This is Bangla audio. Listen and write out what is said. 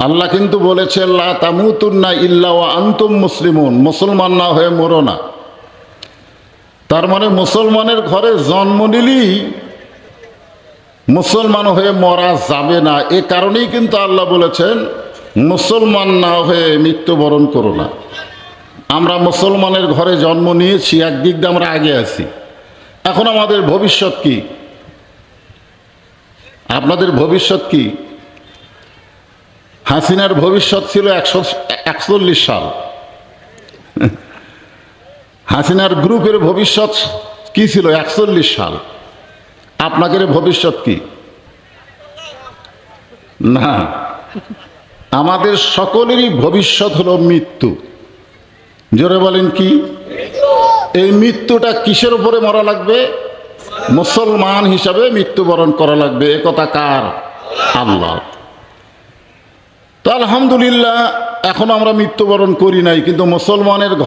আল্লাহ কিন্তু বলেছেন লা তামুতুন্না ইল্লা ওয়া আনতুম মুসলিমুন, মুসলমান না হয়ে মরো না। তার মানে মুসলমানের ঘরে জন্ম নিলেই মুসলমান হয়ে মরা যাবে না। এ কারণেই কিন্তু আল্লাহ বলেছেন মুসলমান না হয়ে মৃত্যুবরণ করো না। আমরা মুসলমানের ঘরে জন্ম নিয়েছি, একদিক দিয়ে আমরা আগে আছি। এখন আমাদের ভবিষ্যৎ কি? আপনাদের ভবিষ্যৎ কি? হাসিনার ভবিষ্যৎ ছিল 141 সাল। হাসিনার গ্রুপের ভবিষ্যৎ কি ছিল? 41 সাল। আপনাদের ভবিষ্যৎ কি? না, আমাদের সকলেরই ভবিষ্যৎ হলো মৃত্যু। জোরে বলেন কি? এই মৃত্যুটা কিসের উপরে মরা লাগবে? মুসলমান হিসাবে মৃত্যুবরণ করা লাগবে। এ কথা কার? আল্লাহ। তো আলহামদুলিল্লাহ এখন আমরা মৃত্যুবরণ করি নাই, কিন্তু মুসলমানের